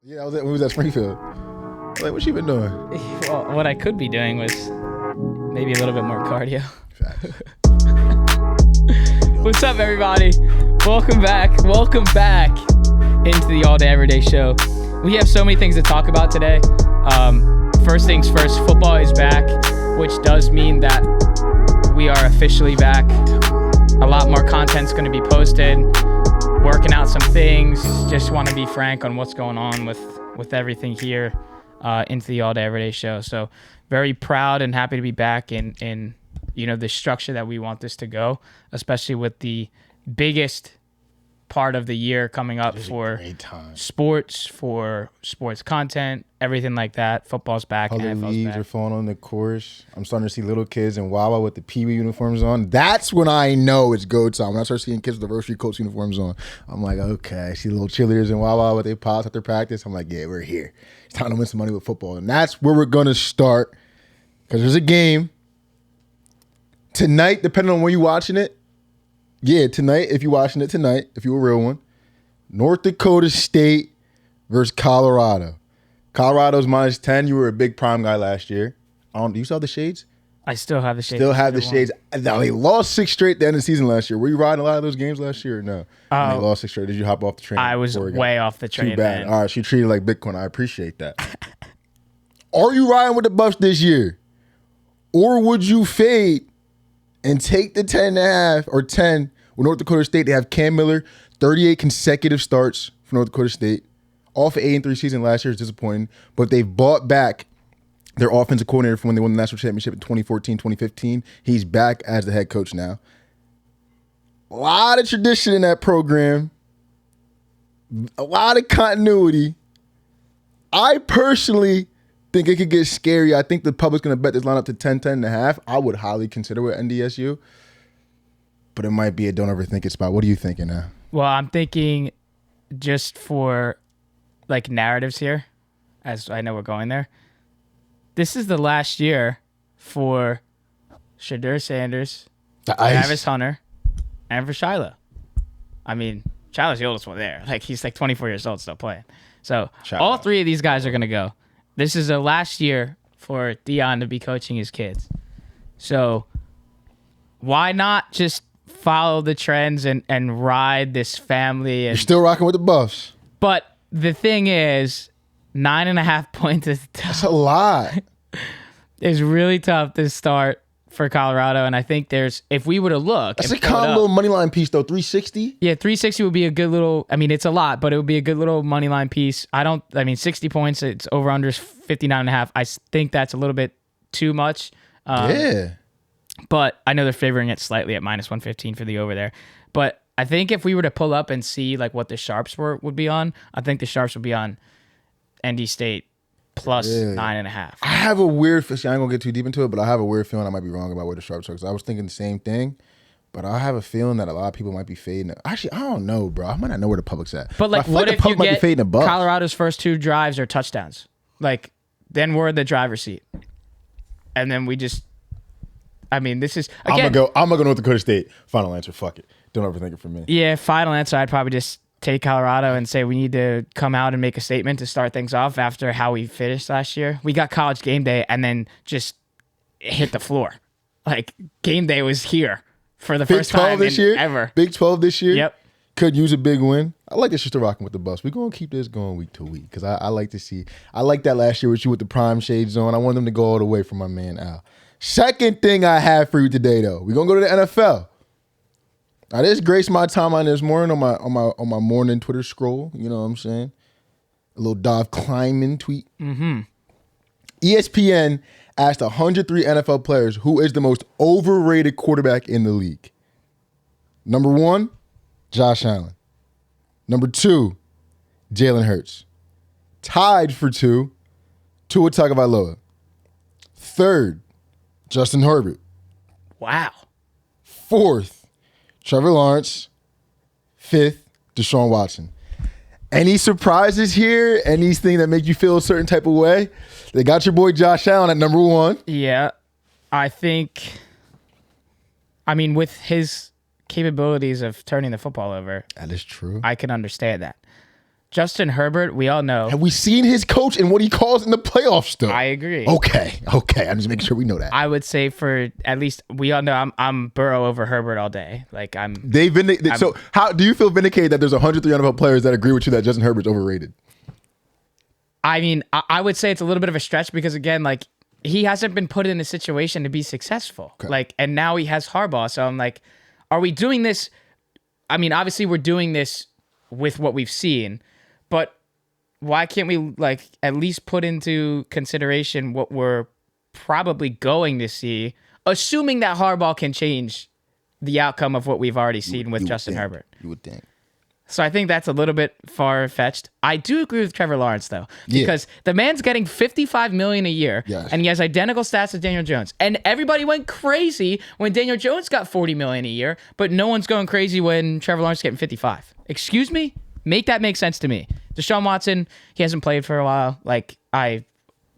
Yeah, I was we was at Springfield. I was like, what you been doing? Well, what I could be doing was maybe a little bit more cardio. What's up, everybody? Welcome back into the All Day Everyday Show. We have so many things to talk about today. First things first, football is back, which does mean that we are officially back. A lot more content's going to be posted. Working out some things. Just want to be frank on what's going on with everything here into the All Day Everyday Show. So very proud and happy to be back in the structure that we want this to go, especially with the biggest part of the year coming up for sports, for sports content, everything like that. Football's back. Other NFL's leagues back. are falling on the course. I'm starting to see little kids in Wawa with the Pee Wee uniforms on. That's when I know it's go time. When I start seeing kids with the Rose Street Colts uniforms on, I'm like, okay. I see little cheerleaders in Wawa with their pops after practice. I'm like, yeah, we're here. It's time to win some money with football. And that's where we're going to start because there's a game tonight, depending on when you're watching it. Yeah, tonight, if you're watching it tonight, if you're a real one, North Dakota State versus Colorado. Colorado's -10. You were a big prime guy last year. Do you still have the shades? I still have the shades. Still have the shades. Now, they lost 6 straight at the end of the season last year. Were you riding a lot of those games last year or no? When they lost 6 straight. Did you hop off the train? I was way off the train. Too bad. Man. All right, she treated like Bitcoin. I appreciate that. Are you riding with the Buffs this year? Or would you fade and take the 10.5 or 10 with North Dakota State? They have Cam Miller, 38 consecutive starts for North Dakota State. Off an 8-3 season last year is disappointing, but they've bought back their offensive coordinator from when they won the national championship in 2014, 2015. He's back as the head coach now. A lot of tradition in that program. A lot of continuity. I personally think it could get scary. I think the public's going to bet this line up to 10, 10.5. I would highly consider it NDSU. But it might be a don't overthink it spot. What are you thinking now? Well, I'm thinking just for like narratives here, as I know we're going there. This is the last year for Shadur Sanders, Travis Hunter, and for Shiloh. I mean, Shiloh's the oldest one there. Like, he's like 24 years old still playing. So all 3 of these guys are going to go. This is the last year for Dion to be coaching his kids. So why not just follow the trends and ride this family? And, you're still rocking with the Buffs. But the thing is, 9.5 points is tough. That's a lot. It's really tough to start for Colorado, and I think if we were to look, that's a common little money line piece though. 360. Yeah, 360 would be a good little. I mean, it's a lot, but it would be a good little money line piece. 60 points. It's over under 59.5. I think that's a little bit too much. Yeah. But I know they're favoring it slightly at -115 for the over there. But I think if we were to pull up and see like what the sharps would be on, I think the sharps would be on ND State plus 9.5. I have a weird feeling. I ain't gonna get too deep into it, but I have a weird feeling I might be wrong about where the sharps are. Because I was thinking the same thing, but I have a feeling that a lot of people might be fading. Actually, I don't know, bro. I might not know where the public's at. But like, what if you get fading the Colorado's first 2 drives are touchdowns? Like, then we're in the driver's seat, and then we just. I mean, this is again. I'm gonna go North Dakota State. Final answer. Fuck it. Don't overthink it for me. Yeah, final answer. I'd probably just take Colorado and say we need to come out and make a statement to start things off after how we finished last year. We got College game day and then just hit the floor. Like, game day was here for the first time this year ever. Big 12 this year. Yep. Could use a big win. I like this just rocking with the Buffs. We're going to keep this going week to week because I like to see. I like that last year with you with the prime shades on. I want them to go all the way for my man Al. Second thing I have for you today, though, we're going to go to the NFL. Now, this graced my timeline this morning on my morning Twitter scroll. You know what I'm saying? A little Dov Kleiman tweet. Mm-hmm. ESPN asked 103 NFL players who is the most overrated quarterback in the league. Number 1, Josh Allen. Number 2, Jalen Hurts. Tied for 2, Tua Tagovailoa. 3rd, Justin Herbert. Wow. 4th, Trevor Lawrence. 5th, Deshaun Watson. Any surprises here? Anything that make you feel a certain type of way? They got your boy Josh Allen at number 1. Yeah. I think, with his capabilities of turning the football over. That is true. I can understand that. Justin Herbert, we all know. Have we seen his coach and what he calls in the playoffs, though? I agree. Okay. I'm just making sure we know that. I would say for at least we all know I'm Burrow over Herbert all day. Like So how do you feel vindicated that there's 103 NFL players that agree with you that Justin Herbert's overrated? I mean, I would say it's a little bit of a stretch because again, like he hasn't been put in a situation to be successful. Okay. Like, and now he has Harbaugh. So I'm like, are we doing this? I mean, obviously we're doing this with what we've seen, but why can't we like at least put into consideration what we're probably going to see, assuming that Harbaugh can change the outcome of what we've already seen with Justin Herbert? You would think. So I think that's a little bit far-fetched. I do agree with Trevor Lawrence, though, because the man's getting $55 million a year, and he has identical stats as Daniel Jones. And everybody went crazy when Daniel Jones got $40 million a year, but no one's going crazy when Trevor Lawrence is getting 55. Excuse me? Make that make sense to me. Deshaun Watson, he hasn't played for a while. Like,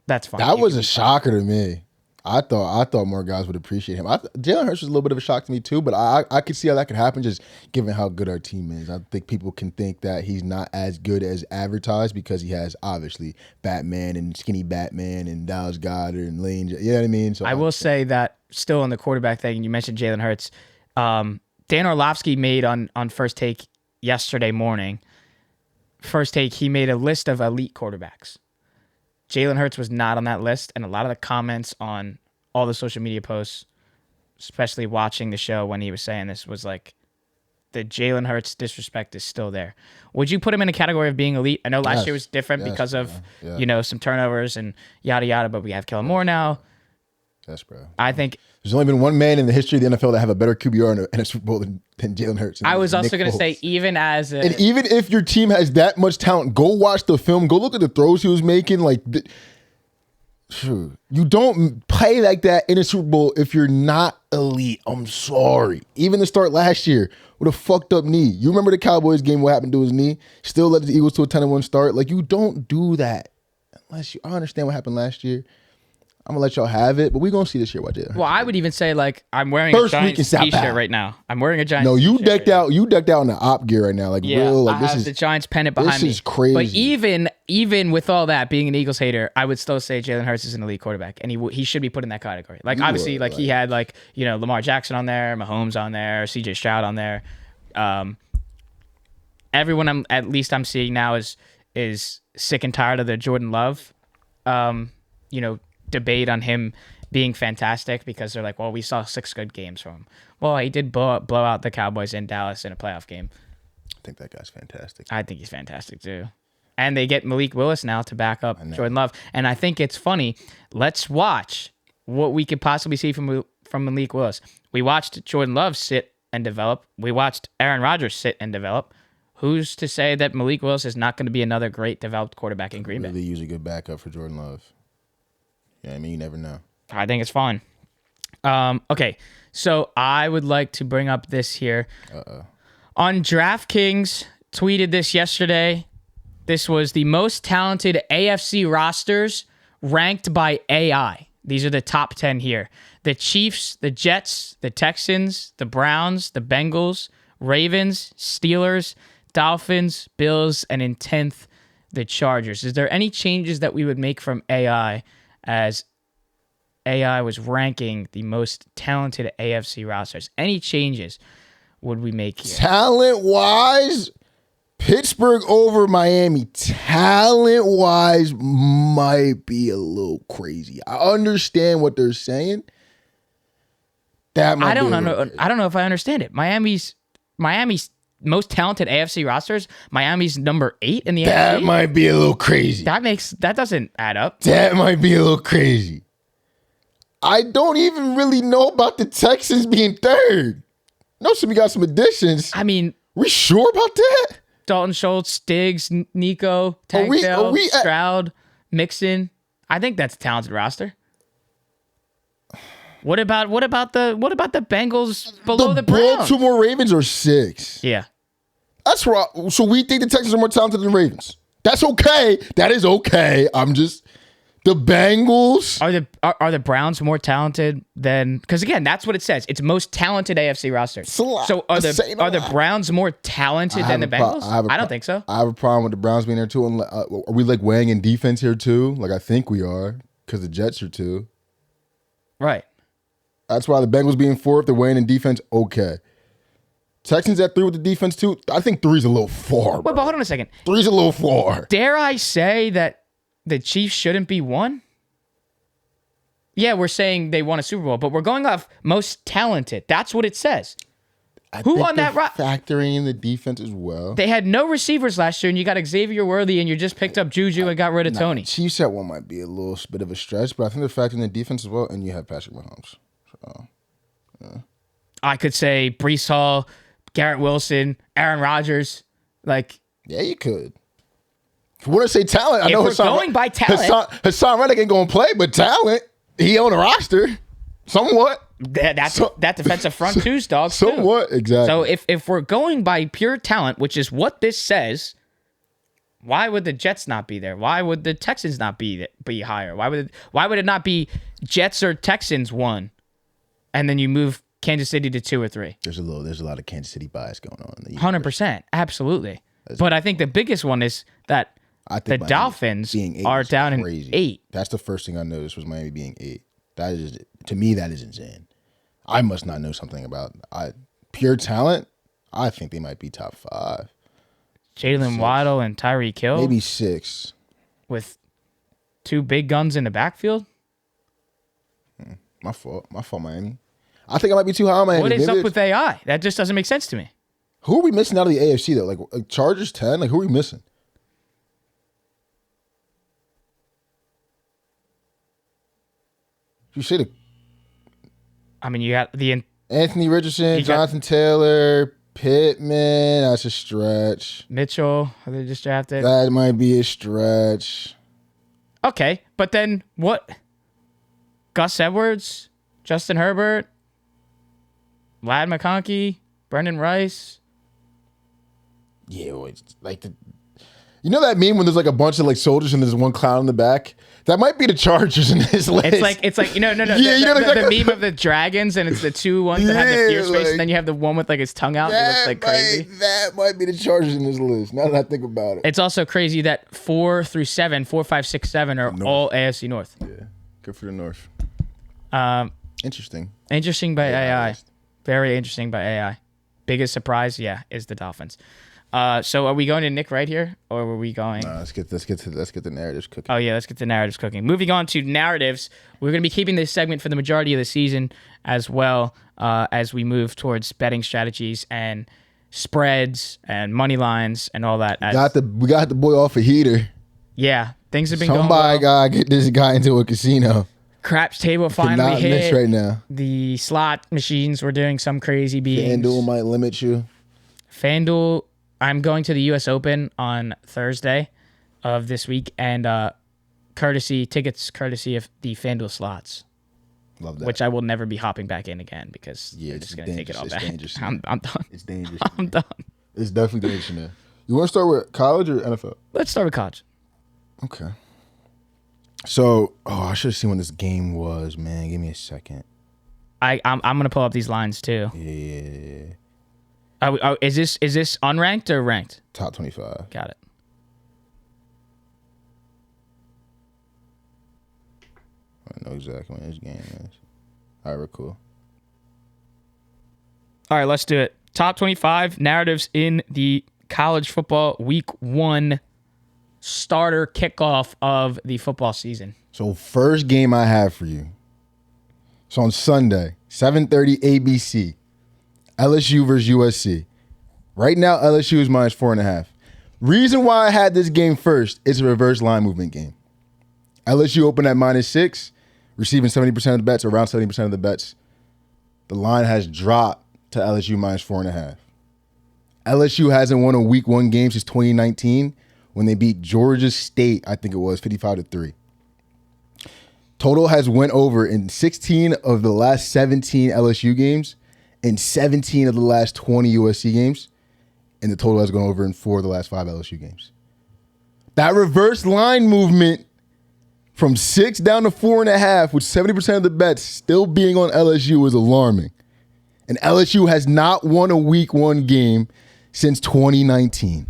that's fine. That was a shocker to me. I thought more guys would appreciate him. Jalen Hurts was a little bit of a shock to me too, but I could see how that could happen just given how good our team is. I think people can think that he's not as good as advertised because he has obviously Batman and skinny Batman and Dallas Goedert and Lane. You know what I mean? So I will say that still on the quarterback thing, you mentioned Jalen Hurts. Dan Orlovsky made on First Take yesterday morning. First Take, he made a list of elite quarterbacks. Jalen Hurts was not on that list, and a lot of the comments on all the social media posts, especially watching the show when he was saying this, was like, the Jalen Hurts disrespect is still there. Would you put him in a category of being elite? I know last year was different because of some turnovers and yada yada, but we have Kellen Moore now. Yes, bro. I think there's only been one man in the history of the NFL that have a better QBR in a Super Bowl than Jalen Hurts. I was also going to say, even if your team has that much talent, go watch the film. Go look at the throws he was making. Like, you don't play like that in a Super Bowl if you're not elite. I'm sorry. Even the start last year with a fucked up knee. You remember the Cowboys game? What happened to his knee? Still led the Eagles to a 10-1 start. Like, you don't do that unless I understand what happened last year. I'm going to let y'all have it, but we're going to see this year what Jalen Hurts. Well, I would even say, like, I'm wearing a Giants t-shirt right now. I'm wearing a Giants t-shirt. No, you right decked out in the op gear right now. Like, real, like, I have the Giants pennant behind me. This is crazy. But even with all that, being an Eagles hater, I would still say Jalen Hurts is an elite quarterback, and he should be put in that category. Like, obviously, he had, like, Lamar Jackson on there, Mahomes on there, CJ Stroud on there. Everyone I'm seeing now is sick and tired of the Jordan Love, debate on him being fantastic because they're like, well, we saw 6 good games from him. Well, he did blow out the Cowboys in Dallas in a playoff game. I think that guy's fantastic. I think he's fantastic too. And they get Malik Willis now to back up Jordan Love. And I think it's funny. Let's watch what we could possibly see from Malik Willis. We watched Jordan Love sit and develop. We watched Aaron Rodgers sit and develop. Who's to say that Malik Willis is not going to be another great developed quarterback in Green Bay? Really use a good backup for Jordan Love. Yeah, I mean, you never know. I think it's fine. Okay, so I would like to bring up this here. On DraftKings, tweeted this yesterday. This was the most talented AFC rosters ranked by AI. These are the top 10 here. The Chiefs, the Jets, the Texans, the Browns, the Bengals, Ravens, Steelers, Dolphins, Bills, and in 10th, the Chargers. Is there any changes that we would make from AI as AI was ranking the most talented AFC rosters? Any changes would we make here? Talent-wise, Pittsburgh over Miami. Talent-wise, might be a little crazy. I understand what they're saying. I don't know if I understand it. Miami's most talented AFC rosters. Miami's number 8 in the AFC. That might be a little crazy. That doesn't add up. That might be a little crazy. I don't even really know about the Texans being third. No, so we got some additions. I mean, we sure about that? Dalton Schultz, Diggs, Nico, Tank Dell, Stroud, Mixon. I think that's a talented roster. What about the Bengals below the Browns? The Baltimore Ravens are 6. Yeah. That's right. So we think the Texans are more talented than the Ravens. That's okay. That is okay. The Bengals. Are the Browns more talented than? Because again, that's what it says. It's most talented AFC roster. So are the Browns more talented than the Bengals? I don't think so. I have a problem with the Browns being there too. Are we like weighing in defense here too? Like I think we are because the Jets are too. Right. That's why the Bengals being 4. If they're weighing in defense, okay. Texans at 3 with the defense too. I think 3's a little far. Wait, but hold on a second. 3's a little far. Dare I say that the Chiefs shouldn't be 1? Yeah, we're saying they won a Super Bowl, but we're going off most talented. That's what it says. Who on that factoring in the defense as well? They had no receivers last year, and you got Xavier Worthy, and you just picked up Juju and got rid of Tony. Chiefs at 1 might be a little bit of a stretch, but I think they're factoring in the defense as well, and you have Patrick Mahomes. So, yeah. I could say Breece Hall, Garrett Wilson, Aaron Rodgers. Like, yeah, you could. If you want to say talent, I know we're going by talent. Hassan Reddick ain't going to play, but talent, he on the roster, somewhat. That defensive front two's dogs somewhat, too. Exactly. So if we're going by pure talent, which is what this says, why would the Jets not be there? Why would the Texans not be higher? Why would it not be Jets or Texans 1, and then you move Kansas City to 2 or 3? There's a lot of Kansas City bias going on. 100%, absolutely. But I think the biggest one is that the Dolphins are down in 8. That's the first thing I noticed was Miami being 8. That is, to me, that is insane. I must not know something about pure talent. I think they might be top 5. Jalen Waddle and Tyreek Hill, maybe 6, with 2 big guns in the backfield. My fault, Miami. I think I might be too high on Miami. What is up with AI? That just doesn't make sense to me. Who are we missing out of the AFC though? Like Chargers 10. Like who are we missing? You say the. I mean, you got the Anthony Richardson, Jonathan Taylor, Pittman. That's a stretch. Mitchell, they just drafted. That might be a stretch. Okay, but then what? Gus Edwards, Justin Herbert, Vlad McConkey, Brendan Rice. Yeah, like you know that meme when there's like a bunch of like soldiers and there's one clown in the back? That might be the Chargers in this list. It's like no. Yeah, the meme of the dragons and it's the 2 ones that have the fierce face, and then you have the one with like his tongue out. And it looks like crazy. That might be the Chargers in this list. Now that I think about it, it's also crazy that 4 through 7, 4, 5, 6, 7 are all AFC North. Yeah, good for the North. Interesting by AI. Very interesting by AI. Biggest surprise, is the Dolphins. So are we going to Nick right here, or were we going? Let's get the narratives cooking. Oh yeah, let's get the narratives cooking. Moving on to narratives, we're going to be keeping this segment for the majority of the season as well, as we move towards betting strategies and spreads and money lines and all that. We got the boy off a heater. Yeah, things have been going well. Somebody gotta get this guy into a casino. Craps table finally hit. Miss right now. The slot machines were doing some crazy beings. FanDuel might limit you. FanDuel. I'm going to the U.S. Open on Thursday of this week, and tickets courtesy of the FanDuel slots. Love that. Which I will never be hopping back in again because they're just going to take it all back. I'm done. It's dangerous. I'm done. It's definitely dangerous now. You want to start with college or NFL? Let's start with college. Okay. So, I should have seen when this game was, man. Give me a second. I'm going to pull up these lines too. Yeah. Is this unranked or ranked? Top 25. Got it. I know exactly when this game is. All right, we're cool. All right, let's do it. Top 25 narratives in the college football week 1 starter kickoff of the football season. So first game I have for you. So on Sunday, 7:30 ABC. LSU versus USC. Right now, LSU is minus 4.5. Reason why I had this game first, it's a reverse line movement game. LSU opened at minus 6, receiving 70% of the bets, around 70% of the bets. The line has dropped to LSU minus 4.5. LSU hasn't won a week 1 game since 2019 when they beat Georgia State, I think it was, 55-3. Total has went over in 16 of the last 17 LSU games, in 17 of the last 20 USC games, and the total has gone over in 4 of the last 5 LSU games. That reverse line movement from 6 down to 4.5, with 70% of the bets still being on LSU, is alarming. And LSU has not won a week 1 game since 2019.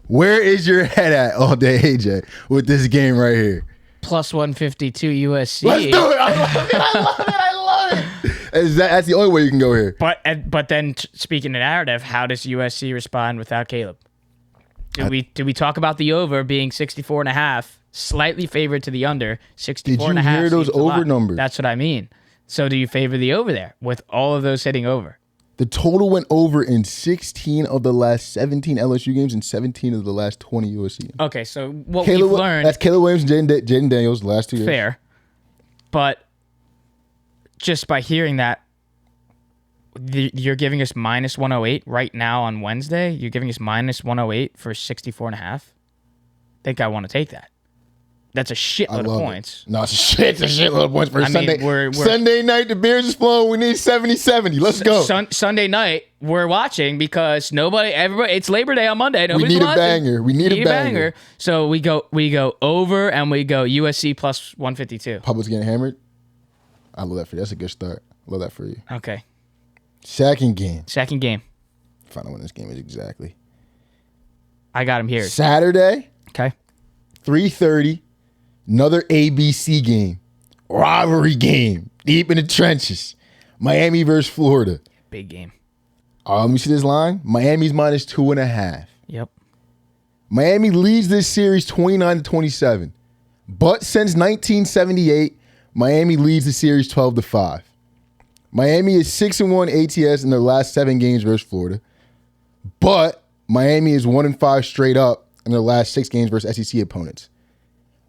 Where is your head at all day, AJ, with this game right here? Plus 152 USC. Let's do it. I love it. That's the only way you can go here. But then speaking of narrative, how does USC respond without Caleb? Did we talk about the over being 64.5, slightly favored to the under? 64.5. Did you hear those over numbers? That's what I mean. So do you favor the over there with all of those hitting over? The total went over in 16 of the last 17 LSU games and 17 of the last 20 USC games. Okay, so what we've learned... That's Caleb Williams and Jaden Daniels the last 2 years. Fair. But just by hearing that, you're giving us minus 108 right now on Wednesday. You're giving us minus 108 for 64.5. I think I want to take that. That's a shitload of points. No, it's a shitload of points for Sunday. We're Sunday night, the Bears is flowing. We need 70-70. Let's go. Sunday night, we're watching because everybody, it's Labor Day on Monday. Nobody's we need watching. A banger. We need a banger. So we go over and we go USC plus 152. Public's getting hammered. I love that for you. That's a good start. Love that for you. Okay. Second game. Find out when this game is exactly. I got him here. Saturday. Okay. 3:30. Another ABC game. Rivalry game. Deep in the trenches. Miami versus Florida. Big game. Let me see this line. Miami's minus 2.5. Yep. Miami leads this series 29-27. But since 1978, Miami leads the series 12-5. Miami is 6-1 ATS in their last 7 games versus Florida. But Miami is 1-5 straight up in their last 6 games versus SEC opponents.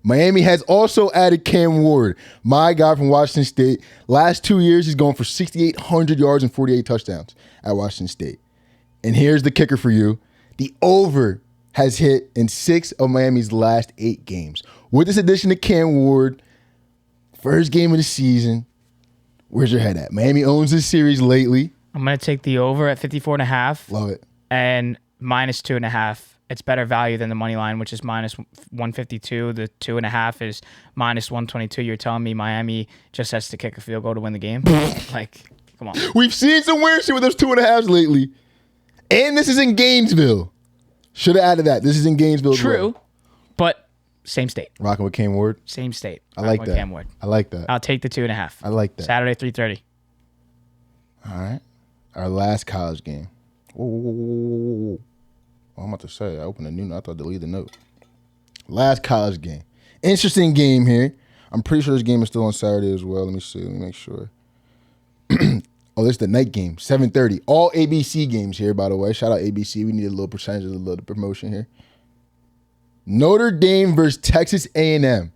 Miami has also added Cam Ward, my guy from Washington State. Last 2 years, he's going for 6,800 yards and 48 touchdowns at Washington State. And here's the kicker for you. The over has hit in 6 of Miami's last 8 games. With this addition to Cam Ward, first game of the season, where's your head at? Miami owns this series lately. I'm going to take the over at 54.5. Love it. And minus 2.5. It's better value than the money line, which is minus 152. The 2.5 is minus 122. You're telling me Miami just has to kick a field goal to win the game? Like, come on. We've seen some weird shit with those 2.5s lately. And this is in Gainesville. Should have added that. This is in Gainesville. True, but same state. Rocking with Cam Ward. Same state. I like that. Cam Ward. I like that. I'll take the 2.5. I like that. Saturday, 3:30. All right. Our last college game. Whoa. I'm about to say, I opened a new note. I thought I deleted the note. Last college game. Interesting game here. I'm pretty sure this game is still on Saturday as well. Let me see. Let me make sure. Oh, this is the night game, 7:30. All ABC games here, by the way. Shout out ABC. We need a little percentage of the little promotion here. Notre Dame versus Texas A&M.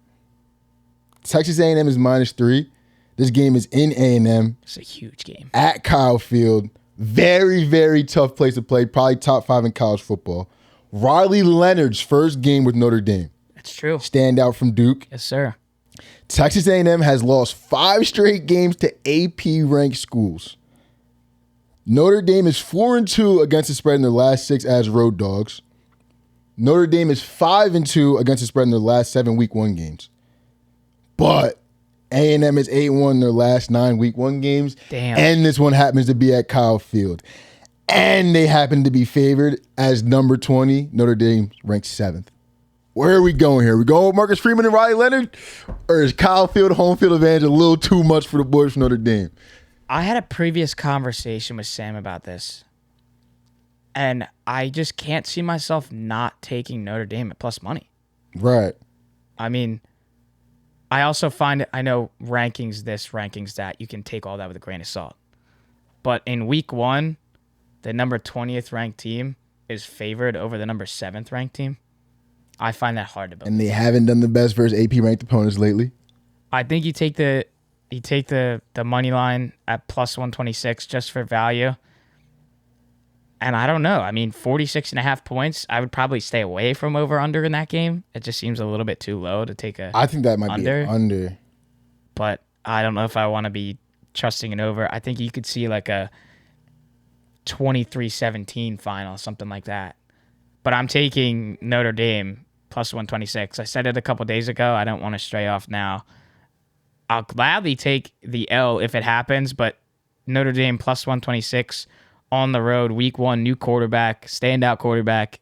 Texas A&M is minus 3. This game is in A&M. It's a huge game. At Kyle Field. Very, very tough place to play. Probably top 5 in college football. Riley Leonard's first game with Notre Dame. That's true. Standout from Duke. Yes, sir. Texas A&M has lost 5 straight games to AP-ranked schools. Notre Dame is 4-2 against the spread in their last 6 as road dogs. Notre Dame is 5-2 against the spread in their last 7 week 1 games. But A&M is 8-1 in their last 9 week 1 games. Damn. And this one happens to be at Kyle Field. And they happen to be favored as number 20. Notre Dame ranked 7th. Where are we going here? We going with Marcus Freeman and Riley Leonard? Or is Kyle Field home field advantage a little too much for the boys from Notre Dame? I had a previous conversation with Sam about this. And I just can't see myself not taking Notre Dame at plus money. Right. I mean, I also find it, I know rankings this, rankings that, you can take all that with a grain of salt. But in week 1, the number 20th ranked team is favored over the number 7th ranked team. I find that hard to believe. And they haven't done the best versus AP ranked opponents lately. I think you take the money line at plus 126 just for value. And I don't know. I mean, 46.5 points, I would probably stay away from over-under in that game. It just seems a little bit too low to take a I think that might under. be under. But I don't know if I want to be trusting an over. I think you could see like a 23-17 final, something like that. But I'm taking Notre Dame plus 126. I said it a couple days ago. I don't want to stray off now. I'll gladly take the L if it happens, but Notre Dame plus 126 on the road, week 1, new quarterback, standout quarterback.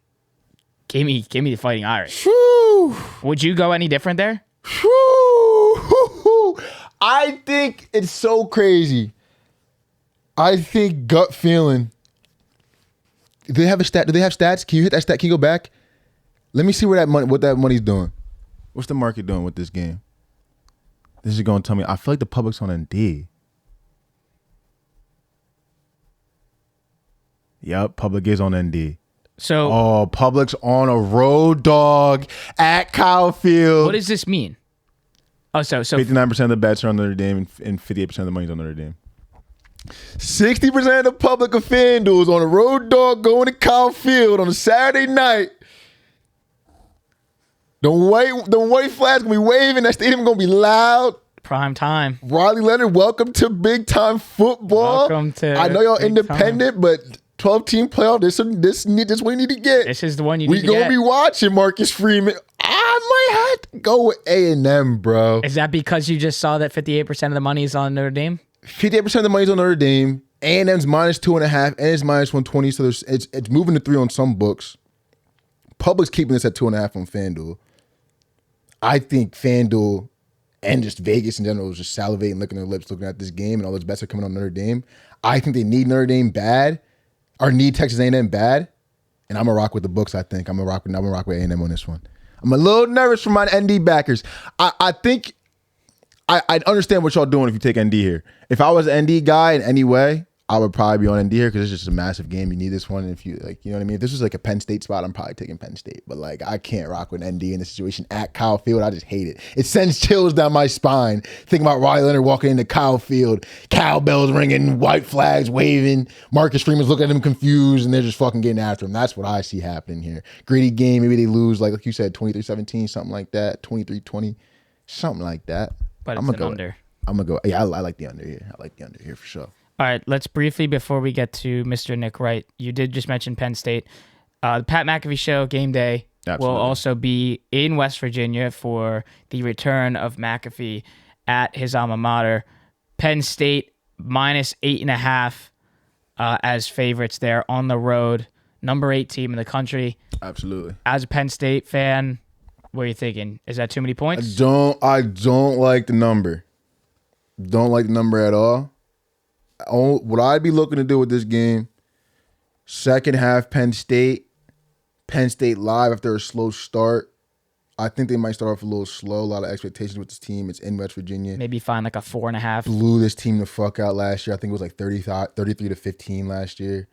Give me the Fighting Irish. Whew. Would you go any different there? Whew. I think it's so crazy. I think gut feeling. Do they have a stat? Do they have stats? Can you hit that stat? Can you go back? Let me see what that money's doing. What's the market doing with this game? This is going to tell me. I feel like the public's on ND. Yep, public is on ND. So, public's on a road dog at Kyle Field. what does this mean? Oh, so 59% of the bets are on Notre Dame and 58% of the money's on Notre Dame. 60% of the public of FanDuel is on a road dog going to Kyle Field on a Saturday night. The white flags gonna be waving. That stadium gonna be loud. prime time. Riley Leonard, welcome to big time football. Welcome to I know y'all big independent, but 12-team playoff. This what we need to get. This is the one you need to We gonna get. be watching Marcus Freeman. I might have to go with A&M, bro. Is that because you just saw that 58% of the money is on Notre Dame? 58% of the money's on Notre Dame. A&M's minus 2.5, and it's minus 120. So it's moving to 3 on some books. Public's keeping this at 2.5 on FanDuel. I think FanDuel and just Vegas in general is just salivating, licking their lips, looking at this game, and all those bets are coming on Notre Dame. I think they need Notre Dame bad, or need Texas A&M bad, and I'm gonna rock with the books. I think I'm gonna rock with A&M on this one. I'm a little nervous for my ND backers. I think I understand what y'all doing if you take ND here. If I was an ND guy in any way, I would probably be on ND here because it's just a massive game. You need this one. And if you like, you know what I mean? If this was like a Penn State spot, I'm probably taking Penn State. But like, I can't rock with ND in this situation at Kyle Field. I just hate it. It sends chills down my spine. Thinking about Riley Leonard walking into Kyle Field, cowbells ringing, white flags waving, Marcus Freeman's looking at him confused, and they're just fucking getting after him. That's what I see happening here. Gritty game. Maybe they lose, like you said, 23-17, something like that. 23-20, something like that. But it's an under. I'm going to go. Yeah, I like the under here. I like the under here for sure. All right, let's briefly, before we get to Mr. Nick Wright, you did just mention Penn State. The Pat McAfee Show game day Absolutely. will also be in West Virginia for the return of McAfee at his alma mater. Penn State minus 8.5 as favorites there on the road. Number 8 team in the country. Absolutely. As a Penn State fan, what are you thinking? Is that too many points? I don't like the number. Don't like the number at all. What I'd be looking to do with this game, second half Penn State live after a slow start. I think they might start off a little slow. A lot of expectations with this team. It's in West Virginia. Maybe find like a 4.5. Blew this team the fuck out last year. I think it was like 33-15 last year.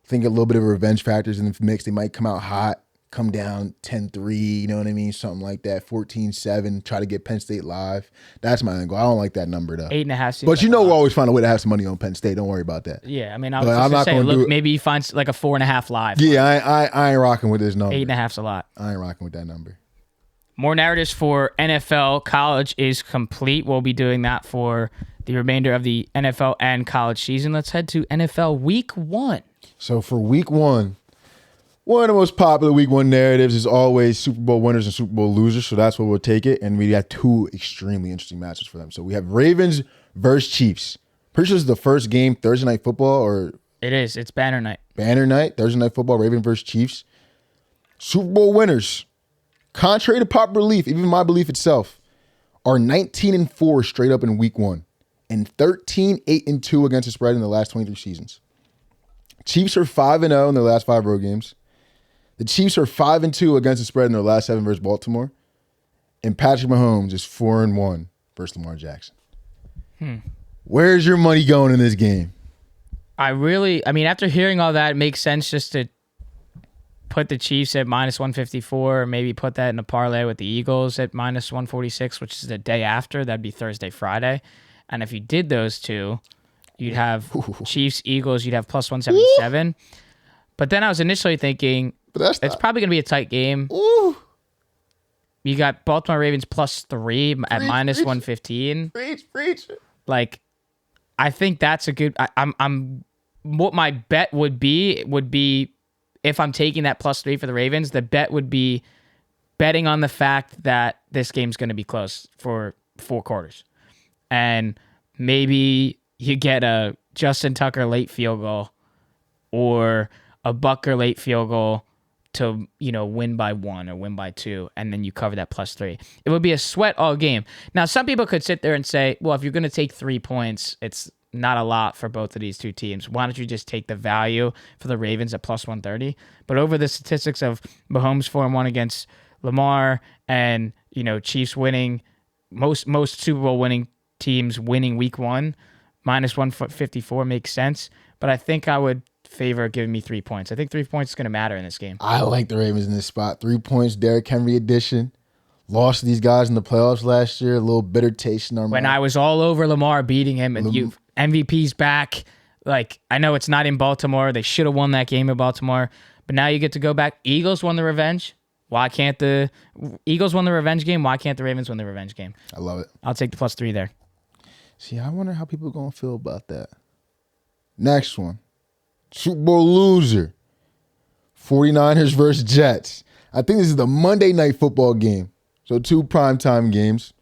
I think a little bit of revenge factors in the mix. They might come out hot, come down 10-3, you know what I mean? Something like that. 14-7, try to get Penn State live. That's my angle. I don't like that number, though. 8.5. But you know we'll always find a way to have some money on Penn State. Don't worry about that. Yeah, I mean, I was just gonna say, look, maybe you find like a 4.5 live. Yeah, I ain't rocking with this number. 8.5's a lot. I ain't rocking with that number. More narratives for NFL. College is complete. We'll be doing that for the remainder of the NFL and college season. Let's head to NFL Week 1. So for Week 1, one of the most popular Week 1 narratives is always Super Bowl winners and Super Bowl losers, so that's where we'll take it. And we have 2 extremely interesting matches for them. So we have Ravens versus Chiefs. Pretty sure this is the first game, Thursday Night Football, or It is. It's banner night. banner night, Thursday Night Football, Ravens versus Chiefs. Super Bowl winners, contrary to popular belief, even my belief itself, are 19-4 straight up in Week 1 and 13-8-2 against the spread in the last 23 seasons. Chiefs are 5-0 in their last 5 road games. The Chiefs are 5-2 against the spread in their last 7 versus Baltimore. And Patrick Mahomes is 4-1 versus Lamar Jackson. Where's your money going in this game? I mean, after hearing all that, it makes sense just to put the Chiefs at minus 154, or maybe put that in a parlay with the Eagles at minus 146, which is the day after. That'd be Thursday, Friday. And if you did those two, you'd have Chiefs, Eagles, you'd have plus 177. But then I was initially thinking, it's probably going to be a tight game. Ooh. You got Baltimore Ravens plus 3 at minus 115. Preach. Like, I think that's a good. What my bet would be if I'm taking that plus 3 for the Ravens. The bet would be betting on the fact that this game's going to be close for 4 quarters. And maybe you get a Justin Tucker late field goal or a Bucker late field goal to, win by 1 or win by 2, and then you cover that +3. It would be a sweat all game. Now, some people could sit there and say, well, if you're going to take 3 points, it's not a lot for both of these two teams. Why don't you just take the value for the Ravens at +130? But over the statistics of Mahomes 4-1 against Lamar and, Chiefs winning, most Super Bowl winning teams winning week 1, -154 makes sense. But I think I would favor giving me 3 points. I think 3 points is going to matter in this game. I like the Ravens in this spot. 3 points, Derrick Henry edition. Lost to these guys in the playoffs last year. A little bitter taste in our mouth. When I was all over Lamar beating him, and MVP's back. Like, I know it's not in Baltimore. They should have won that game in Baltimore. But now you get to go back. Eagles won the revenge. Why can't the Eagles won the revenge game? Why can't the Ravens win the revenge game? I love it. I'll take the +3 there. See, I wonder how people are going to feel about that. Next one. Super Bowl loser. 49ers versus Jets. I think this is the Monday Night Football game. So 2 primetime games.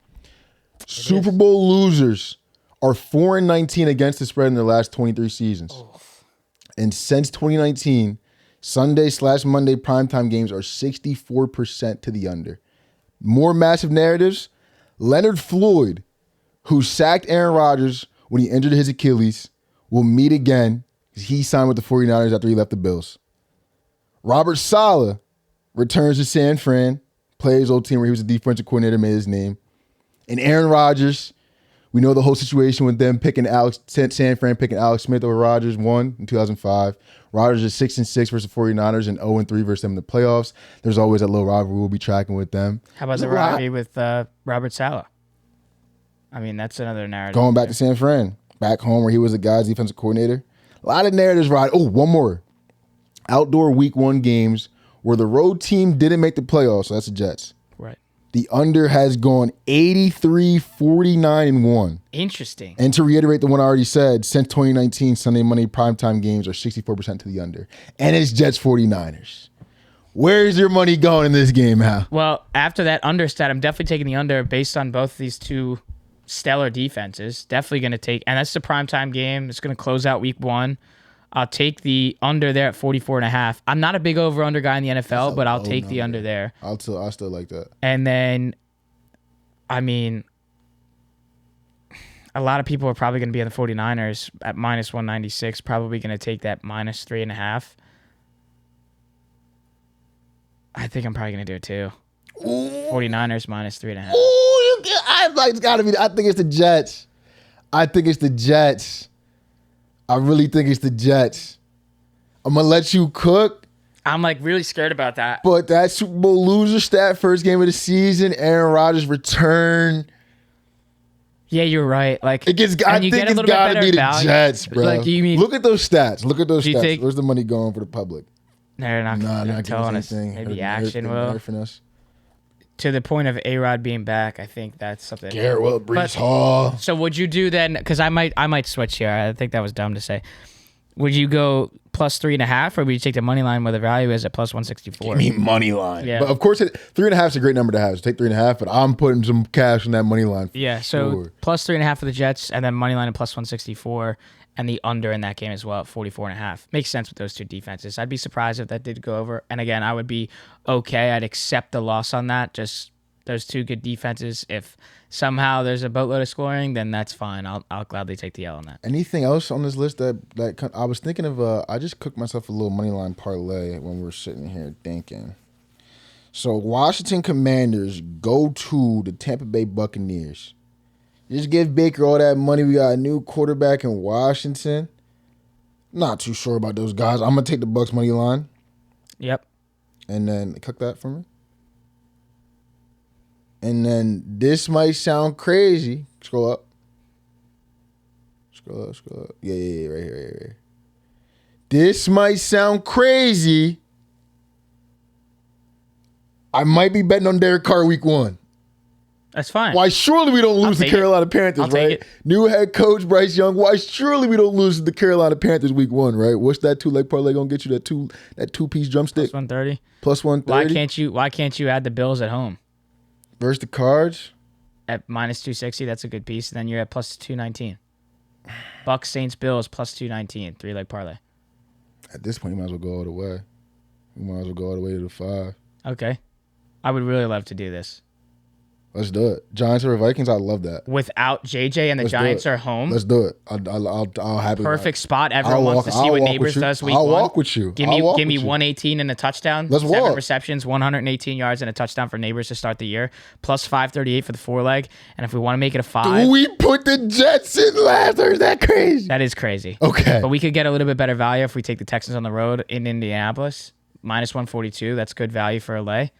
Super Bowl losers are 4-19 against the spread in their last 23 seasons. Oh. And since 2019, Sunday/Monday primetime games are 64% to the under. More massive narratives. Leonard Floyd, who sacked Aaron Rodgers when he injured his Achilles, will meet again. He signed with the 49ers after he left the Bills. Robert Saleh returns to San Fran, plays his old team where he was a defensive coordinator, made his name. And Aaron Rodgers, we know the whole situation with them San Fran picking Alex Smith over Rodgers, won in 2005. Rodgers is 6-6 versus the 49ers and 0-3 versus them in the playoffs. There's always that little rivalry we'll be tracking with them. How about the rivalry with Robert Saleh? I mean, that's another narrative. Going back to San Fran, back home where he was the guy's defensive coordinator. A lot of narratives ride. Oh, one more. Outdoor week 1 games where the road team didn't make the playoffs. So that's the Jets. Right. The under has gone 83-49-1. Interesting. And to reiterate the one I already said, since 2019, Sunday, Monday primetime games are 64% to the under. And it's Jets 49ers. Where's your money going in this game, Hal? Well, after that under stat, I'm definitely taking the under based on both these two stellar defenses. Definitely going to take, and that's the primetime game. It's going to close out week 1. I'll take the under there at 44.5. I'm not a big over-under guy in the NFL, but I'll take the under there. I still like that. And then, I mean, a lot of people are probably going to be on the 49ers at -196, probably going to take that -3.5. I think I'm probably going to do it too. Ooh. 49ers -3.5. Ooh, it's got to be. I think it's the Jets. I really think it's the Jets. I'm going to let you cook. I'm like really scared about that. But that Super Bowl loser stat, first game of the season, Aaron Rodgers return. Yeah, you're right. Like, I think it's got to be the Jets, bro. Like, do you mean, look at those stats. Think, where's the money going for the public? They're not telling us. Maybe action will. To the point of A-Rod being back, I think that's something. Garrett Will, Brees Hall. So would you do then? Because I might switch here. I think that was dumb to say. Would you go +3.5, or would you take the money line where the value is at +164? Give me money line. Yeah. But of course, 3.5 is a great number to have. So take 3.5, but I'm putting some cash on that money line. Yeah. So +3.5 for the Jets, and then money line at +164. And the under in that game as well at 44.5. Makes sense with those two defenses. I'd be surprised if that did go over. And again, I would be okay. I'd accept the loss on that. Just those two good defenses. If somehow there's a boatload of scoring, then that's fine. I'll gladly take the L on that. Anything else on this list that I was thinking of? I just cooked myself a little money line parlay when we were sitting here thinking. So Washington Commanders go to the Tampa Bay Buccaneers. Just give Baker all that money. We got a new quarterback in Washington. Not too sure about those guys. I'm going to take the Bucs money line. Yep. And then cook that for me. And then this might sound crazy. Scroll up. Scroll up. Yeah, right here. This might sound crazy. I might be betting on Derek Carr week 1. That's fine. Why surely we don't lose to take it. Carolina Panthers, I'll take right? it. New head coach Bryce Young. Why surely we don't lose to the Carolina Panthers week 1, right? What's that 2-leg parlay gonna get you? That two-piece drumstick? Plus 130. Plus 130. Why can't you add the Bills at home? Versus the Cards. At minus 260, that's a good piece. And then you're at plus 219. Bucks, Saints, Bills, plus 219. 3-leg parlay. At this point, you might as well go all the way. You might as well go all the way to the 5. Okay. I would really love to do this. Let's do it. Giants over Vikings. I love that. Without JJ and the Giants are home. Let's do it. I'll happily. Perfect spot. Everyone wants to see what Neighbors does week 1. I'll walk with you. Give me 118 and a touchdown. Let's 7 walk. receptions, 118 yards, and a touchdown for Neighbors to start the year. Plus 538 for the 4-leg. And if we want to make it a 5. We put the Jets in last. Or is that crazy? That is crazy. Okay. But we could get a little bit better value if we take the Texans on the road in Indianapolis. Minus 142. That's good value for a lay.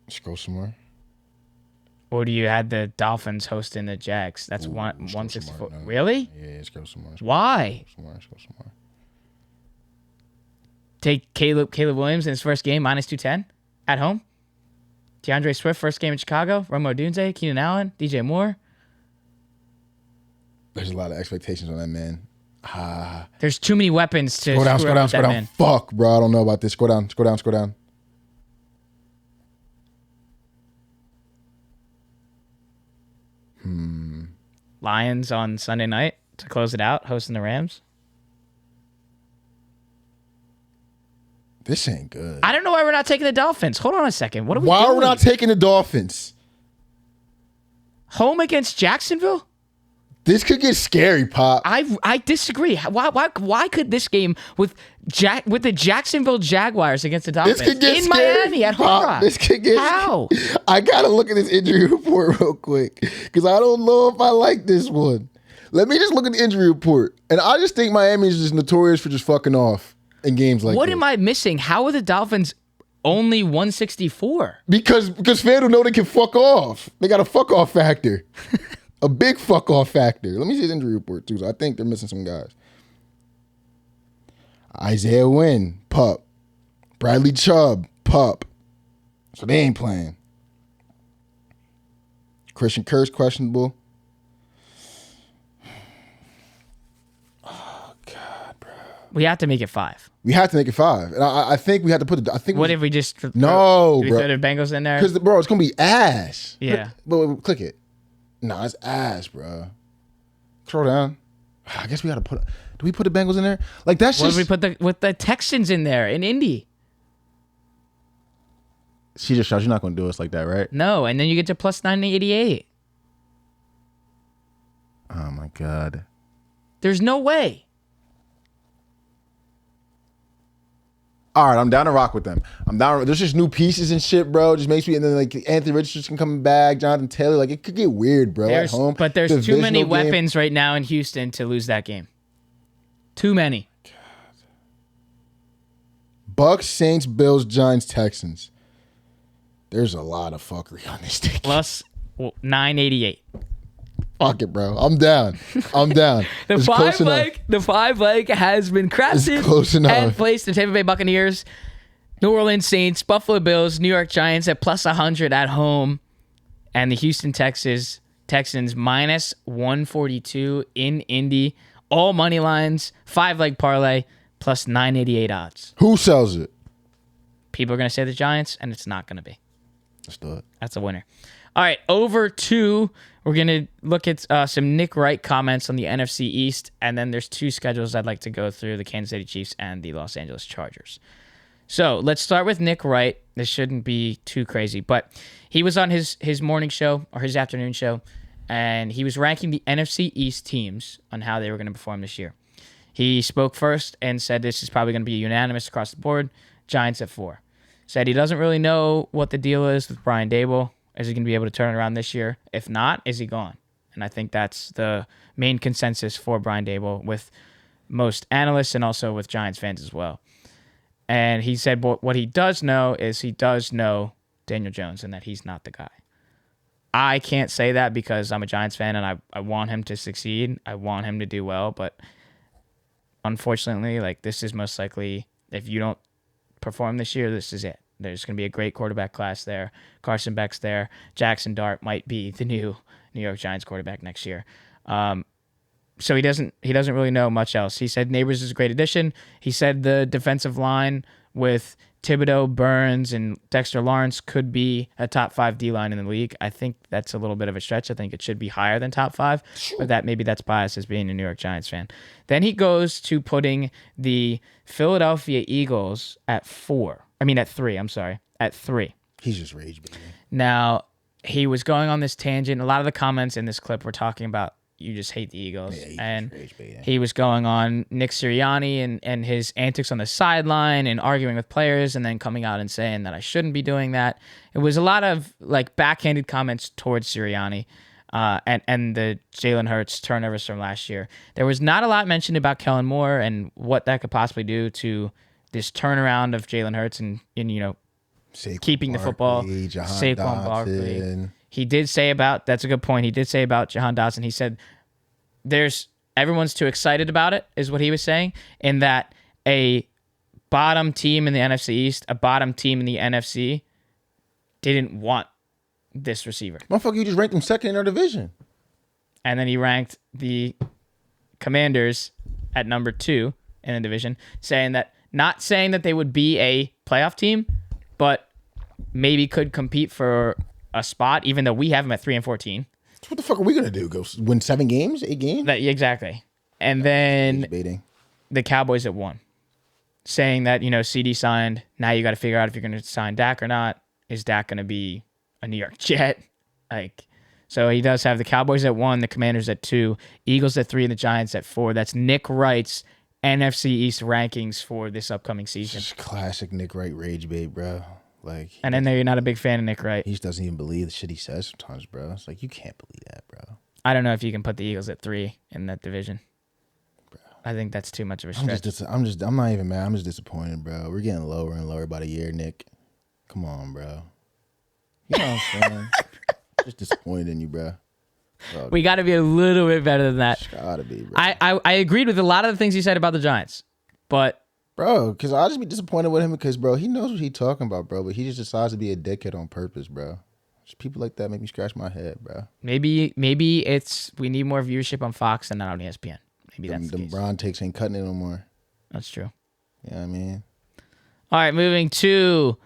Let's go somewhere. Or do you add the Dolphins hosting the Jags? That's 164. No. Really? Yeah, let's go somewhere. Why? Let's go somewhere. Take Caleb Williams in his first game, minus 210 at home. DeAndre Swift, first game in Chicago. Romo Dunze, Keenan Allen, DJ Moore. There's a lot of expectations on that man. There's too many weapons to Scroll down. Man. Fuck, bro. I don't know about this. Scroll down. Lions on Sunday night to close it out, hosting the Rams. This ain't good. I don't know why we're not taking the Dolphins. Hold on a second. What are we Why doing? are we not taking the Dolphins? Home against Jacksonville? This could get scary, Pop. I disagree. Why could this game with the Jacksonville Jaguars against the Dolphins This could get in scary, Miami at Hard Pop. Rock? This could get How? I gotta look at this injury report real quick because I don't know if I like this one. Let me just look at the injury report, and I just think Miami is just notorious for just fucking off in games like What this. am I missing? How are the Dolphins only 164? Because FanDuel know they can fuck off. They got a fuck off factor. A big fuck off factor. Let me see his injury report too. So I think they're missing some guys. Isaiah Wynn, pup. Bradley Chubb, pup. So they ain't playing. Christian Kirk's questionable. Oh God, bro. We have to make it 5. We have to make it 5, and I think we have to put it. I think. What if we just No, do we bro. throw the Bengals in there? Because bro, it's gonna be ass. Yeah. But click it. No, it's ass, bro. Scroll down. I guess we gotta put. Do we put the Bengals in there? Like that's What just. if we put the Texans in there in Indy? She just shot. You're not gonna do us like that, right? No, and then you get to plus 988. Oh my God. There's no way. All right, I'm down to rock with them. I'm down. There's just new pieces and shit, bro. It just makes me. And then like Anthony Richardson coming back, Jonathan Taylor. Like it could get weird, bro. At home, But there's too many Divisional game. weapons right now in Houston to lose that game. Too many. Bucks, Saints, Bills, Giants, Texans. There's a lot of fuckery on this thing. Plus 988. Fuck it, bro. I'm down. The It's close enough. the 5-leg has been crafted It's close enough. and placed. The Tampa Bay Buccaneers, New Orleans Saints, Buffalo Bills, New York Giants at plus 100 at home, and the Houston Texans minus 142 in Indy. All money lines, 5-leg parlay, plus 988 odds. Who sells it? People are going to say the Giants, and it's not going to be. Let's do it. That's a winner. All right, over to, we're going to look at some Nick Wright comments on the NFC East, and then there's 2 schedules I'd like to go through, the Kansas City Chiefs and the Los Angeles Chargers. So let's start with Nick Wright. This shouldn't be too crazy, but he was on his morning show or his afternoon show, and he was ranking the NFC East teams on how they were going to perform this year. He spoke first and said this is probably going to be unanimous across the board. Giants at 4. Said he doesn't really know what the deal is with Brian Daboll. Is he going to be able to turn it around this year? If not, is he gone? And I think that's the main consensus for Brian Daboll with most analysts and also with Giants fans as well. And he said what he does know is he does know Daniel Jones and that he's not the guy. I can't say that because I'm a Giants fan and I want him to succeed. I want him to do well, but unfortunately, like this is most likely, if you don't perform this year, this is it. There's going to be a great quarterback class there. Carson Beck's there. Jackson Dart might be the new New York Giants quarterback next year. So he doesn't really know much else. He said Neighbors is a great addition. He said the defensive line with Thibodeau, Burns, and Dexter Lawrence could be a top 5 D-line in the league. I think that's a little bit of a stretch. I think it should be higher than top 5, but maybe that's biased as being a New York Giants fan. Then he goes to putting the Philadelphia Eagles at 3. At 3. He's just rage baiting. Now, he was going on this tangent. A lot of the comments in this clip were talking about you just hate the Eagles. Yeah, and he was going on Nick Sirianni and his antics on the sideline and arguing with players and then coming out and saying that I shouldn't be doing that. It was a lot of like backhanded comments towards Sirianni and the Jalen Hurts turnovers from last year. There was not a lot mentioned about Kellen Moore and what that could possibly do to this turnaround of Jalen Hurts and keeping the football. Saquon Barkley. He did say that's a good point. He did say about Jahan Dotson. He said everyone's too excited about it, is what he was saying, in that a bottom team in the NFC East, a bottom team in the NFC didn't want this receiver. Motherfucker, you just ranked him second in our division. And then he ranked the Commanders at number 2 in the division, not saying that they would be a playoff team, but maybe could compete for a spot, even though we have them at 3 and 14. What the fuck are we gonna do? Go win 7 games, 8 games? Exactly. And then the Cowboys at 1, saying that CD signed. Now you got to figure out if you're going to sign Dak or not. Is Dak going to be a New York Jet? So he does have the Cowboys at 1, the Commanders at 2, Eagles at 3, and the Giants at 4. That's Nick Wright's NFC East rankings for this upcoming season. Just classic Nick Wright rage bait, bro. And then you're not a big fan of Nick Wright. He just doesn't even believe the shit he says sometimes, bro. It's like, you can't believe that, bro. I don't know if you can put the Eagles at 3 in that division. Bro. I think that's too much of a stretch. I'm not even mad. I'm just disappointed, bro. We're getting lower and lower by the year, Nick. Come on, bro. You know what I'm saying? Just disappointed in you, bro. We got to be a little bit better than that. Gotta be, bro. I agreed with a lot of the things he said about the Giants, but... Bro, because I just be disappointed with him because, bro, he knows what he's talking about, bro, but he just decides to be a dickhead on purpose, bro. Just people like that make me scratch my head, bro. Maybe it's we need more viewership on Fox than not on ESPN. Maybe that's the case. LeBron takes ain't cutting it no more. That's true. You know what I mean? All right, moving to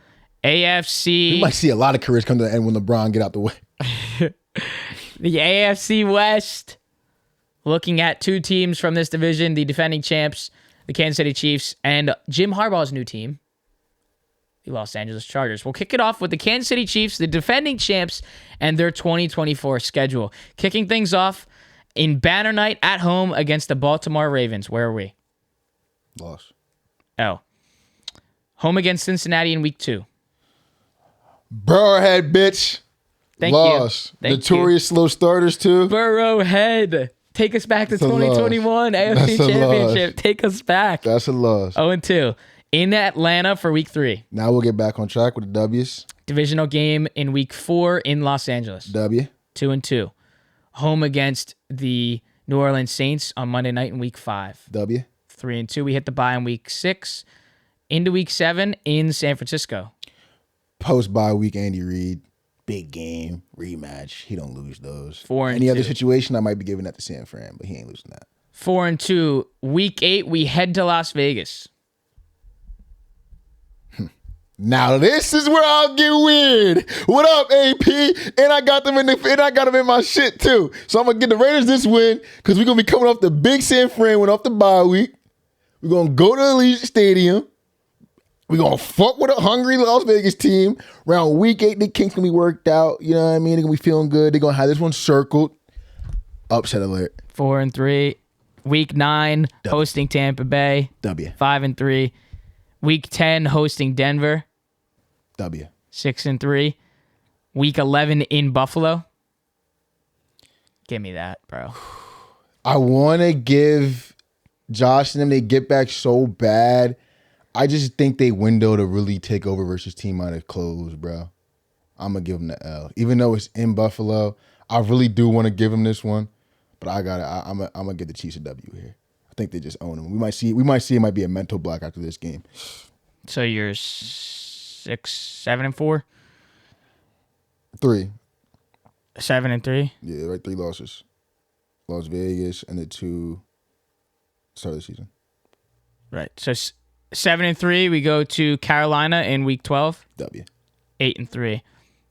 AFC. We might see a lot of careers come to the end when LeBron get out the way. The AFC West, looking at 2 teams from this division, the defending champs, the Kansas City Chiefs, and Jim Harbaugh's new team, the Los Angeles Chargers. We'll kick it off with the Kansas City Chiefs, the defending champs, and their 2024 schedule. Kicking things off in banner night at home against the Baltimore Ravens. Where are we? Loss. Oh. Home against Cincinnati in week 2. Burrowhead, bitch. Thank Loss. you. Notorious slow starters, too. Burrowhead. Take us back to 2021 AFC Championship. Take us back. That's a loss. 0-2. In Atlanta for week 3. Now we'll get back on track with the W's. Divisional game in week 4 in Los Angeles. W. 2-2. Home against the New Orleans Saints on Monday night in week 5. W. 3-2. We hit the bye in week 6. Into week 7 in San Francisco. Post-bye week, Andy Reid. Big game, rematch. He don't lose those. 4-2. Any other situation, I might be giving that to San Fran, but he ain't losing that. 4-2. Week 8, we head to Las Vegas. Now this is where I'll get weird. What up, AP? And I got them in my shit too. So I'm gonna get the Raiders this win because we're gonna be coming off the big San Fran went off the bye week. We're gonna go to Allegiant Stadium. We're going to fuck with a hungry Las Vegas team. Around week 8, the kinks going to be worked out. You know what I mean? They're going to be feeling good. They're going to have this one circled. Upset alert. 4-3. Week 9, hosting Tampa Bay. W. 5-3. Week 10, hosting Denver. W. 6-3. Week 11 in Buffalo. Give me that, bro. I want to give Josh and them, they get back so bad. I just think they window to really take over versus team might have closed, bro. I'm going to give them the L. Even though it's in Buffalo, I really do want to give them this one. But I'm going to give the Chiefs a W here. I think they just own them. We might see it might be a mental block after this game. So you're 7-4, 3. 7-3. Yeah, right. 3 losses. Las Vegas and the 2 start of the season. Right. So 7-3. We go to Carolina in week 12. W. 8-3.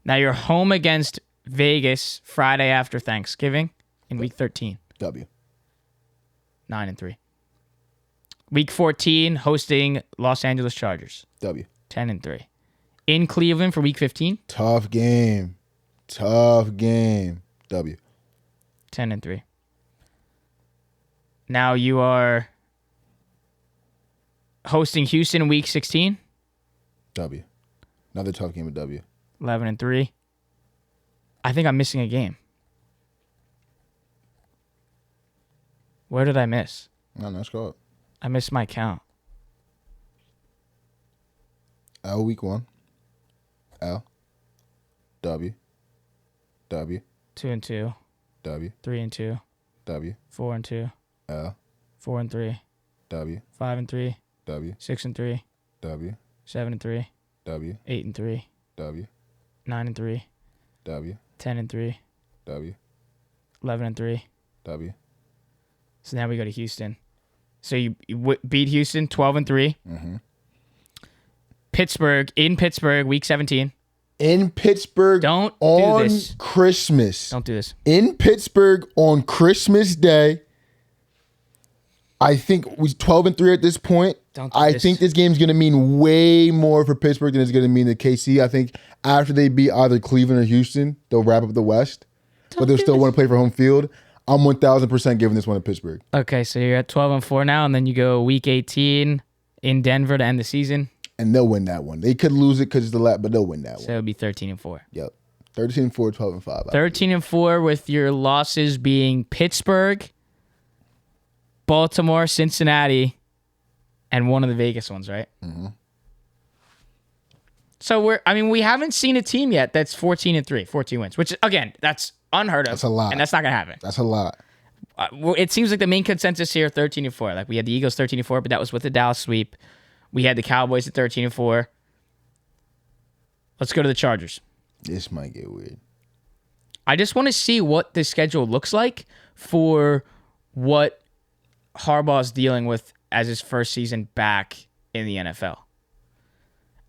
Now you're home against Vegas Friday after Thanksgiving in week 13. W. 9-3. Week 14, hosting Los Angeles Chargers. W. 10-3. In Cleveland for week 15. Tough game. W. 10-3. Now you are hosting Houston in week 16. W. Another tough game with W. 11-3. I think I'm missing a game. Where did I miss? No, let's go. I missed my count. L week 1. L. W. 2-2. W. 3-2. W. 4-2. L. 4-3. W. 5-3. W. 6-3. W. 7-3. W. 8-3. W. 9-3. W. 10-3. W. 11-3. W. So now we go to Houston. So you beat Houston 12-3. Mm-hmm. Pittsburgh in Pittsburgh week 17. In Pittsburgh Don't on do this. Christmas. Don't do this. In Pittsburgh on Christmas Day. I think it was 12-3 at this point. Don't do I this. think this game's going to mean way more for Pittsburgh than it's going to mean to KC. I think after they beat either Cleveland or Houston, they'll wrap up the West. But they'll still want to play for home field. I'm 1,000% giving this one to Pittsburgh. Okay, so you're at 12-4 now, and then you go week 18 in Denver to end the season. And they'll win that one. They could lose it because it's the lap, but they'll win that So one. it'll be 13-4. Yep. 13-4, 12-5. 13-4 with your losses being Pittsburgh, Baltimore, Cincinnati, and one of the Vegas ones, right? Mm-hmm. So we haven't seen a team yet that's 14-3, 14 wins, which again, that's unheard of. That's a lot. And that's not going to happen. That's a lot. It seems like the main consensus here 13-4. Like we had the Eagles 13-4, but that was with the Dallas sweep. We had the Cowboys at 13-4. Let's go to the Chargers. This might get weird. I just want to see what the schedule looks like for what Harbaugh's dealing with as his first season back in the NFL.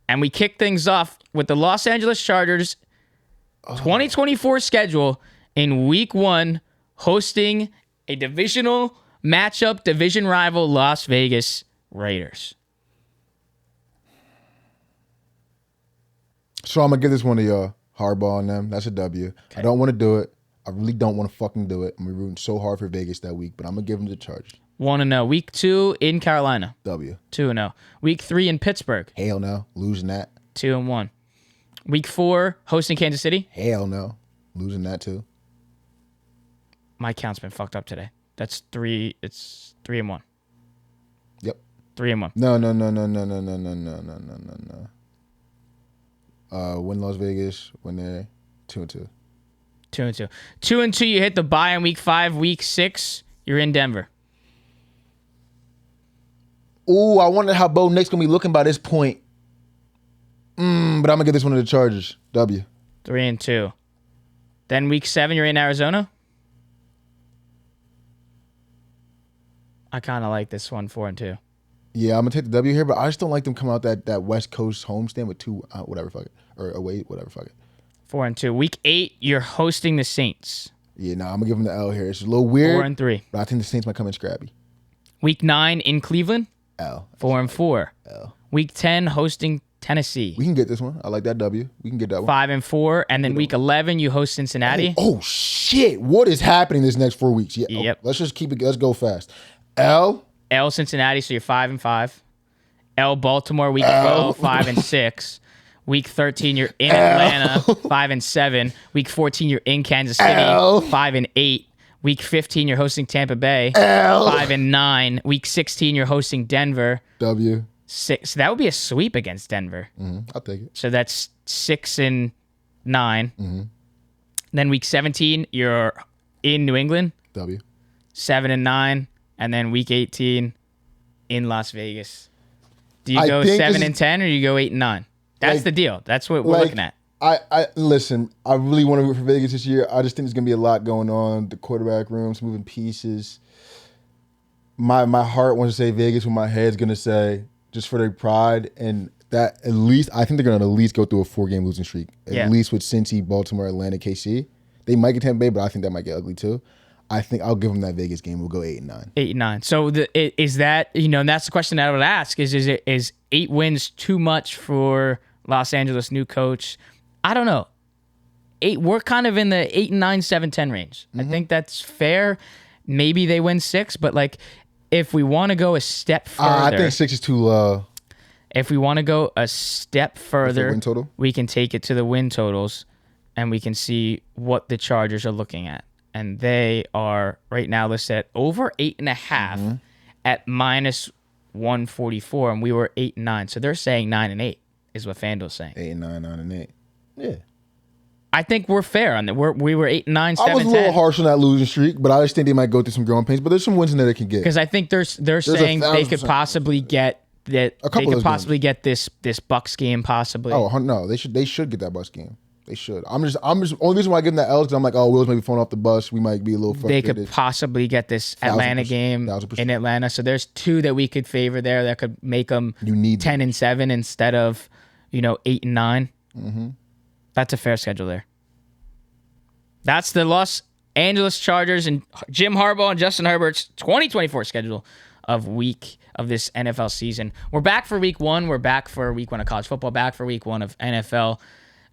And we kick things off with the Los Angeles Chargers 2024 schedule in week 1, hosting a divisional matchup, division rival Las Vegas Raiders. So I'm going to give this one to y'all. Harbaugh on them. That's a W. Okay. I don't want to do it. I really don't want to fucking do it. I'm rooting so hard for Vegas that week, but I'm going to give them the Chargers. 1-0. Week 2 in Carolina. W. 2-0. Week 3 in Pittsburgh. Hell no. Losing that. 2-1. Week 4 hosting Kansas City. Hell no. Losing that too. My count's been fucked up today. That's 3. It's 3-1. Yep. 3-1. No. Win Las Vegas. Win there. 2-2. 2-2. 2-2. You hit the bye in week 5. Week 6, you're in Denver. Ooh, I wonder how Bo Nick's gonna be looking by this point. But I'm gonna give this one to the Chargers. W. 3-2. Then week 7, you're in Arizona. I kind of like this one, 4-2. Yeah, I'm gonna take the W here, but I just don't like them coming out that West Coast homestand with 2 whatever fuck it, or away whatever fuck it. 4-2. Week 8, you're hosting the Saints. Yeah, I'm gonna give them the L here. It's a little weird. 4-3. But I think the Saints might come in scrappy. Week 9 in Cleveland. L. 4-4. L. Week 10 hosting Tennessee. We can get this one. I like that W. We can get that one. 5-4, and then week 11 you host Cincinnati. Oh shit! What is happening this next 4 weeks? Yeah. Yep. Let's just keep it. Let's go fast. L. Cincinnati, so you're 5-5. Baltimore, week 12, 5-6. Week 13, you're in Atlanta, 5-7. Week 14, you're in Kansas City, 5-8. Week 15, you're hosting Tampa Bay, 5-9. Week 16, you're hosting Denver, W. 6. So that would be a sweep against Denver. I'll take it. So that's 6-9. Then week 17, you're in New England, W. 7-9. And then week 18 in Las Vegas. Do you go 7-10 or you go 8-9? That's the deal. That's what we're looking at. I listen. I really want to root for Vegas this year. I just think there's gonna be a lot going on. The quarterback room, some moving pieces. My heart wants to say Vegas, but my head's gonna say just for their pride and that at least I think they're gonna at least go through a 4-game losing streak. At least with Cincy, Baltimore, Atlanta, KC. They might get Tampa Bay, but I think that might get ugly too. I think I'll give them that Vegas game. We'll go 8-9. 8-9. So is that, and that's the question that I would ask is 8 wins too much for Los Angeles new coach? I don't know. 8. We're kind of in the 8-9, 7-10 range. I think that's fair. Maybe they win 6, but like if we want to go a step further, I think 6 is too low. If we want to go a step further, win total? We can take it to the win totals, and we can see what the Chargers are looking at. And they are right now listed at over 8.5 at minus 144, and we were 8-9. So they're saying 9-8 is what FanDuel's saying. 8-9, 9-8. Yeah. I think we're fair on that. We were 8-9, 7-10. I was a little harsh on that losing streak, but I just think they might go through some growing pains. But there's some wins in there they can get. Because I think they're saying they could possibly get that. They could possibly get this Bucs game possibly. Oh no, they should get that Bucs game. They should. I'm just only reason why I give them that L is because I'm like, oh, Will's maybe falling off the bus. We might be a little frustrated. They could possibly get this Atlanta game in Atlanta. So there's 2 that we could favor there that could make them 10-7 instead of 8-9. Mm-hmm. That's a fair schedule there. That's the Los Angeles Chargers and Jim Harbaugh and Justin Herbert's 2024 schedule of this NFL season. We're back for week 1. We're back for week 1 of college football. Back for week 1 of NFL.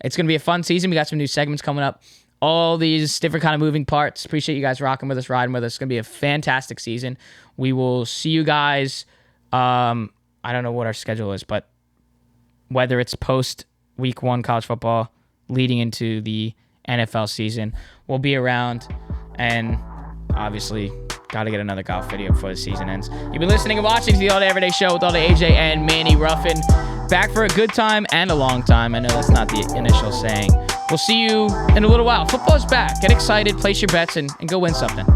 It's going to be a fun season. We got some new segments coming up. All these different kind of moving parts. Appreciate you guys rocking with us, riding with us. It's going to be a fantastic season. We will see you guys. I don't know what our schedule is, but whether it's post week 1 college football leading into the NFL season, we'll be around. And obviously, got to get another golf video before the season ends. You've been listening and watching to the All Day Everyday Show with All Day AJ and Manny Ruffin. Back for a good time and a long time. I know that's not the initial saying. We'll see you in a little while. Football's back. Get excited, place your bets, and go win something.